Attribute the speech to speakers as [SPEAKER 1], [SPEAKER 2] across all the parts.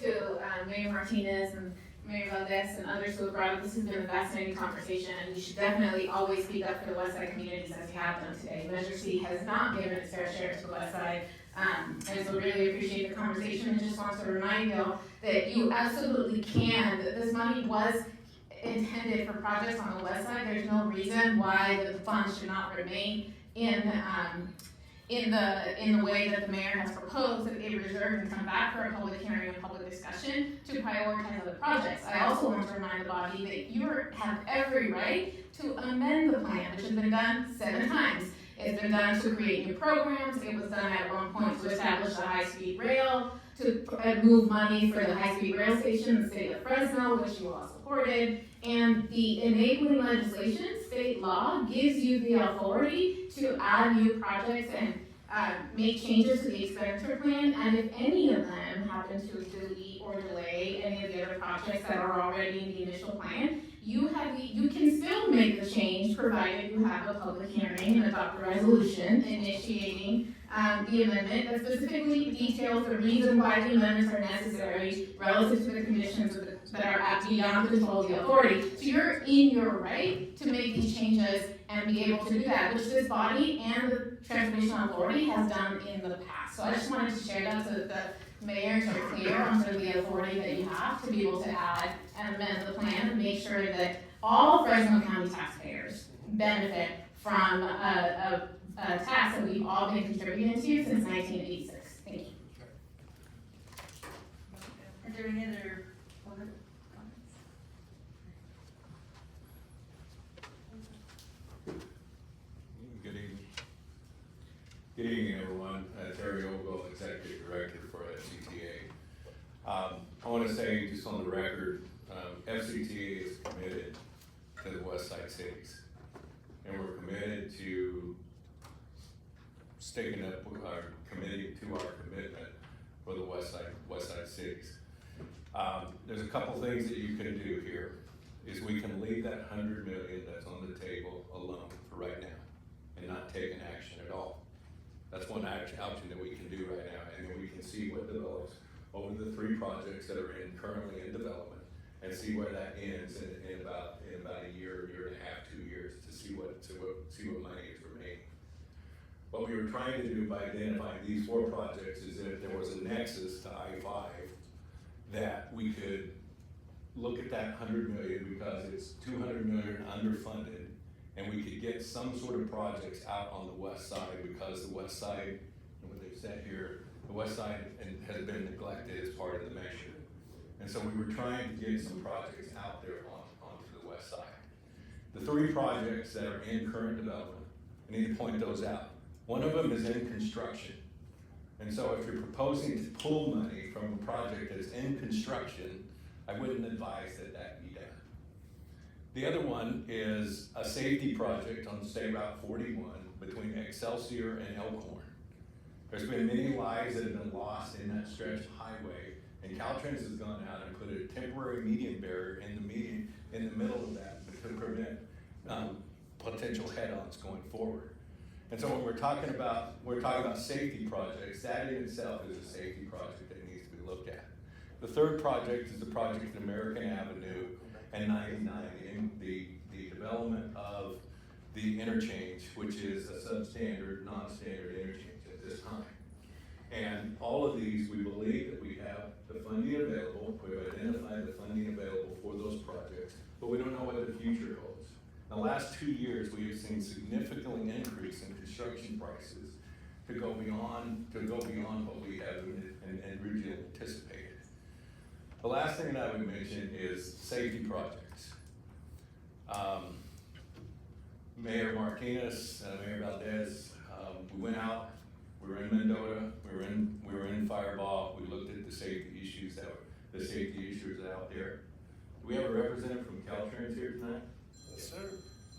[SPEAKER 1] to Mayor Martinez and Mayor Valdez and others who have brought up. This has been a fascinating conversation, and you should definitely always speak up for the Westside communities as you have done today. Measure C has not given its fair share to the Westside, and so really appreciate the conversation, and just want to remind you that you absolutely can, that this money was intended for projects on the west side. There's no reason why the funds should not remain in the way that the mayor has proposed, that they reserve and come back for a public hearing and public discussion to prioritize other projects. I also want to remind the body that you have every right to amend the plan, which has been done 7 times. It's been done to create new programs. It was done at one point to establish a high-speed rail, to move money for the high-speed rail station in the city of Fresno, which you all supported. And the enabling legislation, state law, gives you the authority to add new projects and make changes to the expenditure plan. And if any of them happen to delete or delay any of the other projects that are already in the initial plan, you can still make the change, provided you have a public hearing and adopt a resolution initiating the amendment that specifically details the reason why the amendments are necessary relative to the conditions that are beyond the control of the authority. So you're in your right to make these changes and be able to do that, which this body and the Transportation Authority has done in the past. So I just wanted to share that so that the mayors are clear on sort of the authority that you have to be able to add and amend the plan and make sure that all Fresno County taxpayers benefit from a tax that we've all been contributing to since 1986. Thank you.
[SPEAKER 2] Are there any other comments?
[SPEAKER 3] Good evening, everyone. Terry Ogle, Executive Director for FCTA. I want to say, just on the record, FCTA is committed to the Westside cities, and we're committed to sticking up with committing to our commitment for the Westside cities. There's a couple things that you can do here. Is we can leave that $100 million that's on the table alone for right now and not take an action at all. That's one option that we can do right now, and then we can see what develops over the 3 projects that are currently in development, and see where that ends in about a year and a half, 2 years, to see what money is remaining. What we were trying to do by identifying these 4 projects is that if there was a nexus to I-5, that we could look at that $100 million, because it's $200 million underfunded, and we could get some sort of projects out on the west side, because the west side, what they've said here, the west side has been neglected as part of the measure. And so we were trying to get some projects out there onto the west side. The 3 projects that are in current development, I need to point those out. One of them is in construction. And so if you're proposing to pull money from a project that's in construction, I wouldn't advise that be done. The other one is a safety project on State Route 41 between Excelsior and Elkhorn. There's been many lives that have been lost in that stretch of highway, and Caltrans has gone out and put a temporary median barrier in the middle of that to prevent potential head-ons going forward. And so when we're talking about safety projects, that in itself is a safety project that needs to be looked at. The third project is the project at American Avenue and 99, in the development of the interchange, which is a substandard, non-standard interchange at this time. And all of these, we believe that we have the funding available. We've identified the funding available for those projects, but we don't know what the future holds. In the last 2 years, we have seen significantly increase in construction prices to go beyond what we have and originally anticipated. The last thing that I would mention is safety projects. Mayor Martinez, Mayor Valdez, we went out. We were in Mendota. We were in Firebaugh. We looked at the safety issues out there. Do we have a representative from Caltrans here tonight?
[SPEAKER 4] Yes, sir.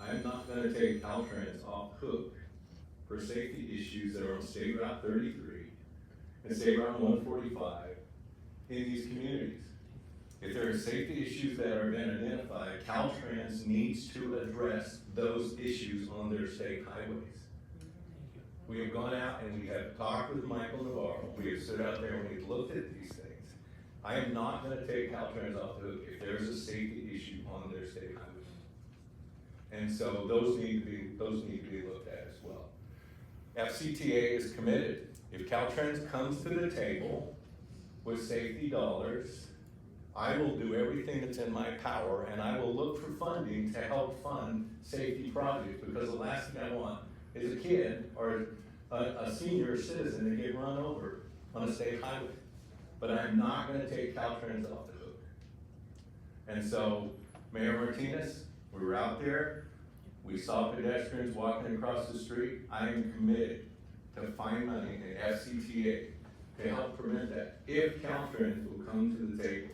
[SPEAKER 3] I am not going to take Caltrans off hook for safety issues that are on State Route 33 and State Route 145 in these communities. If there are safety issues that are been identified, Caltrans needs to address those issues on their state highways. We have gone out and we have talked with Michael Navarro. We have stood out there and we've looked at these things. I am not gonna take Caltrans off the hook if there's a safety issue on their state highways. And so those need to be looked at as well. FCTA is committed. If Caltrans comes to the table with safety dollars, I will do everything that's in my power, and I will look for funding to help fund safety projects, because the last thing I want is a kid or a senior citizen to get run over on a state highway. But I'm not gonna take Caltrans off the hook. And so, Mayor Martinez, we were out there, we saw pedestrians walking across the street. I am committed to find money in FCTA to help prevent that, if Caltrans will come to the table.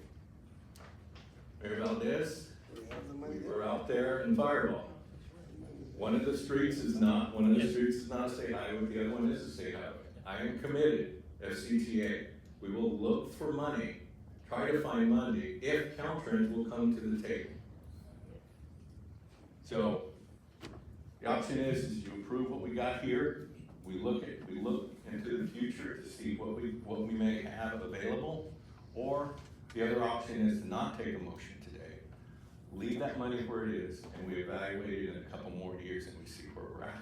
[SPEAKER 3] Mayor Valdez, we were out there in Firebaugh. One of the streets is not a state highway, the other one is a state highway. I am committed, FCTA. We will look for money, try to find money, if Caltrans will come to the table. So, the option is you approve what we got here, we look into the future to see what we may have available, or the other option is to not take a motion today, leave that money where it is, and we evaluate it in a couple more years and we see where we're at.